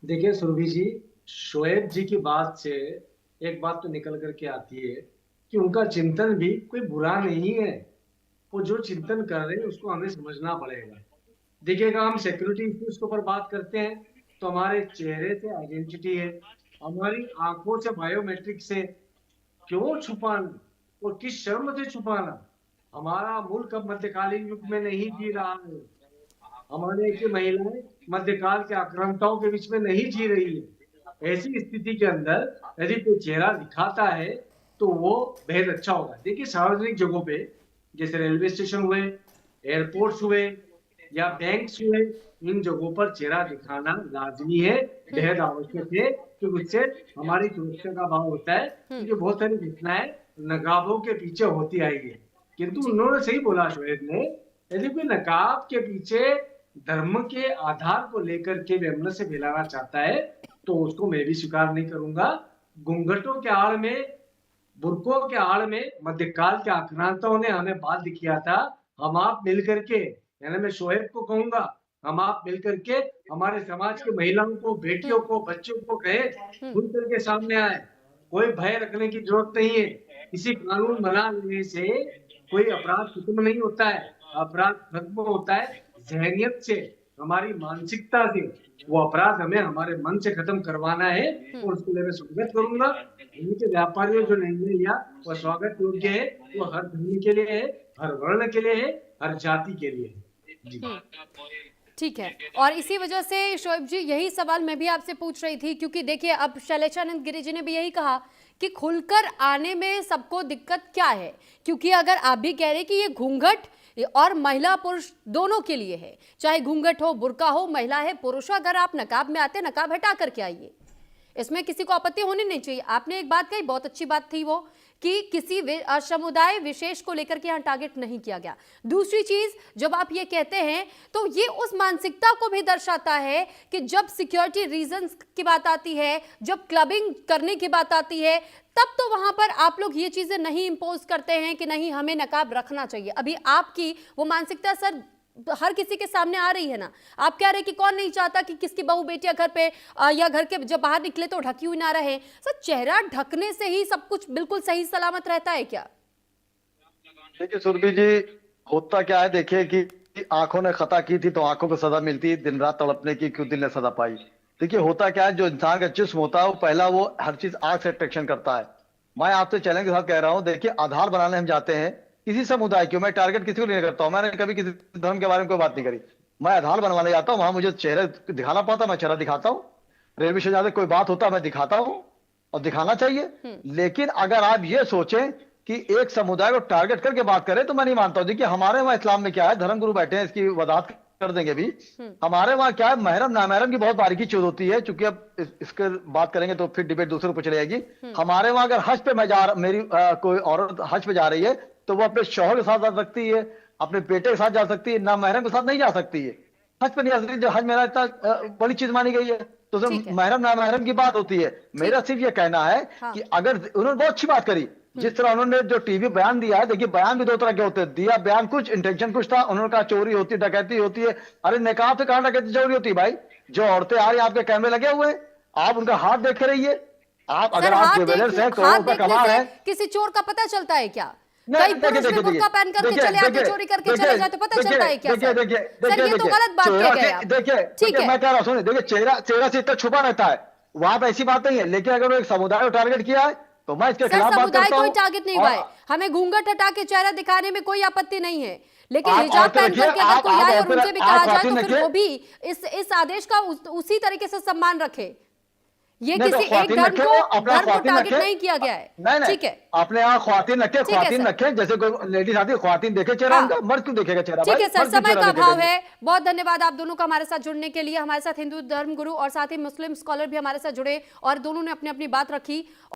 देखिए सुरभि जी, शोएब जी की बात से एक बात तो निकल कर के आती है कि उनका चिंतन भी कोई बुरा नहीं है। वो जो चिंतन कर रहे हैं उसको हमें समझना पड़ेगा। देखिएगा, हम सिक्योरिटी इश्यूज के ऊपर बात करते हैं तो हमारे चेहरे से आइडेंटिटी है, हमारी आंखों से बायोमेट्रिक्स है। क्यों छुपाना और किस शर्म से छुपाना? हमारा मुल्क अब मध्यकालीन युग में नहीं जी रहा है। हमारे की महिलाएं मध्यकाल के आक्रांताओं के बीच में नहीं जी रही है। ऐसी स्थिति के अंदर यदि कोई चेहरा दिखाता है तो वो बेहद अच्छा होगा। देखिए, सार्वजनिक जगहों पे जैसे रेलवे स्टेशन हुए, एयरपोर्ट्स हुए या बैंक्स हुए, इन जगहों पर चेहरा दिखाना लाजमी है, बेहद आवश्यक है, क्योंकि उससे हमारी सुरक्षा का भाव होता है। क्योंकि बहुत सारी घटनाएं नकाबों के पीछे होती आई है, किंतु जी। उन्होंने सही बोला शोएब ने, यदि कोई नकाब के पीछे धर्म के आधार को लेकर के विमर्श से फैलाना चाहता है तो उसको मैं भी स्वीकार नहीं करूंगा। घूंघटों के आड़ में, बुरकों के आड़ में मध्यकाल के आक्रांताओं ने हमें बाध्य किया था। हम आप मिलकर के, यानी मैं शोएब को कहूंगा, हम आप मिलकर के हमारे समाज की महिलाओं को, बेटियों हम्म। को, बच्चों को कहे, हम्म। खुल करके सामने आए। कोई भय रखने की जरूरत नहीं है। किसी कानून बना लेने से कोई अपराध खत्म नहीं होता है। अपराध खत्म होता है जहनियत से, हमारी मानसिकता से। वो अपराध हमें हमारे मन से खत्म करवाना है हम्म। और उसके लिए मैं स्वागत करूंगा। उनके व्यापारियों जो निर्णय लिया वो स्वागत योग्य है। वो हर धर्म के लिए है, हर वर्ण के लिए है, हर जाति के लिए है। जी। हम्म। ठीक है। और इसी वजह से शोएब जी, यही सवाल मैं भी आपसे पूछ रही थी, क्योंकि देखिए अब शैलेशानंद गिरी जी ने भी यही कहा कि खुलकर आने में सबको दिक्कत क्या है, क्योंकि अगर आप भी कह रहे हैं कि ये घूंघट और महिला पुरुष दोनों के लिए है, चाहे घूंघट हो, बुर्का हो, महिला है, पुरुष हो, अगर आप नकाब में आते, नकाब हटा करके आइए, इसमें किसी को आपत्ति होनी नहीं चाहिए। आपने एक बात कही, बहुत अच्छी बात थी वो, कि किसी समुदाय विशेष को लेकर के यहाँ टारगेट नहीं किया गया। दूसरी चीज, जब आप ये कहते हैं तो ये उस मानसिकता को भी दर्शाता है कि जब सिक्योरिटी रीजंस की बात आती है, जब क्लबिंग करने की बात आती है, तब तो वहां पर आप लोग ये चीजें नहीं इंपोज करते हैं कि नहीं हमें नकाब रखना चाहिए। अभी आपकी वो मानसिकता सर हर किसी के सामने आ रही है ना। आप कह रहे हैं कि कौन नहीं चाहता कि किसकी बहू बेटियां घर पे या घर के जब बाहर निकले तो ढकी हुई ना रहे। सर, चेहरा ढकने से ही सब कुछ बिल्कुल सही सलामत रहता है क्या? देखिए सुरभि जी, होता क्या है, देखिए कि आंखों ने खता की थी तो आंखों को सजा मिलती है, दिन रात तड़पने की क्यों दिल ने सजा पाई। देखिए होता क्या है, जो इंसान का जिस्म होता है वो पहला वो हर चीज आग से अट्रैक्शन करता है। मैं आपसे चैलेंज के साथ कह रहा हूं, देखिए आधार बनाने हम जाते हैं किसी समुदाय की, मैं टारगेट किसी को नहीं करता हूं, मैंने कभी किसी धर्म के बारे में कोई बात नहीं करी। मैं आधार बनवाने जाता हूँ, वहां मुझे चेहरे दिखाना पड़ता, मैं चेहरा दिखाता हूँ। रेलवे स्टेशन जाते कोई बात होता है मैं दिखाता हूँ, और दिखाना चाहिए। लेकिन अगर आप ये सोचें कि एक समुदाय को टारगेट करके बात करें तो मैं नहीं मानता हूं। देखिए हमारे वहां इस्लाम में क्या है, धर्मगुरु बैठे हैं, इसकी वजाहत कर देंगे भी। हमारे वहां क्या है, महरम नामहरम की बहुत बारीकी चीज होती है, चूंकि अब इसके बात करेंगे तो फिर डिबेट दूसरे ऊपर चली जाएगी। हमारे वहां अगर हज पे मैं जा मेरी कोई औरत हज पे जा रही है तो वो अपने शौहर के साथ जा सकती है, अपने बेटे के साथ जा सकती है, ना महरम के साथ नहीं जा सकती है। हज पे नहीं जा सकती, जो हज मेरा इतना बड़ी चीज मानी गई है, तो ठीक उसमें है। महरम ना महरम की बात होती है। मेरा सिर्फ ये कहना है हाँ। कि अगर उन्होंने बहुत अच्छी बात करी, जिस तरह उन्होंने जो टीवी बयान दिया है, देखिए बयान भी दो तरह के होते हैं, दिया बयान कुछ, इंटेंशन कुछ था। उन्होंने कहा चोरी होती है, डकैती होती है। अरे निकाह से कहां डकैती चोरी होती है भाई? जो औरतें आ रही हैं, आपके कैमरे लगे हुए हैं, आप उनका हाथ देखे रहिए। आप सर, अगर आप ज्वेलर्स हैं, करोड़ों हाथ रुपए देखने कमा रहे से हैं। किसी चोर का पता चलता है क्या? कई नहीं देखिए पुरुष भी देखिए बुर्का पहन करके देखिए चले आते, देखिए चोरी करके देखिए चले जाते, पता देखिए चलता है क्या देखिए सर? देखिए सर, देखिए ये तो देखिए गलत बात कह चेहरा गए से आप। देखिए ठीक देखिए है। मैं कह रहा हूँ, सुनिए, देखिए चेहरा चेहरा से इतना छुपा रहता है, वहां पे ऐसी बात नहीं है। लेकिन अगर वो एक समुदाय को टारगेट किया है तो मैं इसके सर, खिलाफ बात समुदाय करता कोई हूँ। टारगेट नहीं हुआ और है। हमें घूंघट हटा के चेहरा दिखाने में कोई आपत्ति नहीं है, लेकिन आप हिजाब औरतें पहन रखिए, करके अगर कोई आप आए और औरतें उनसे भी आप कहा जाए तो खातिन फिर रखिए। वो भी इस आदेश का उसी तरीके से सम्मान रखे। ये नहीं तो किसी एक ख्वातीन रखे, वो अपना धर्म को ख्वातीन टारगेट रखे। नहीं किया गया है। नहीं नहीं, ठीक है। अपने यहाँ ख्वातीन रखे, ठीक है ख्वातीन सर। रखे, जैसे कोई लेडीज आती है ख्वातीन देखे चेहरा हाँ। उनका, मर्द क्यों देखेगा चेहरा ठीक भाई? है सर, मर्द क्यों समय चेहरा का देखेगा अभाव जी? है। बहुत धन्यवाद आप दोनों का हमारे साथ जुड़ने के लिए। हमारे साथ हिंदू धर्म गुरु और साथ ही मुस्लिम स्कॉलर भी हमारे साथ जुड़े और दोनों ने अपनी अपनी बात रखी।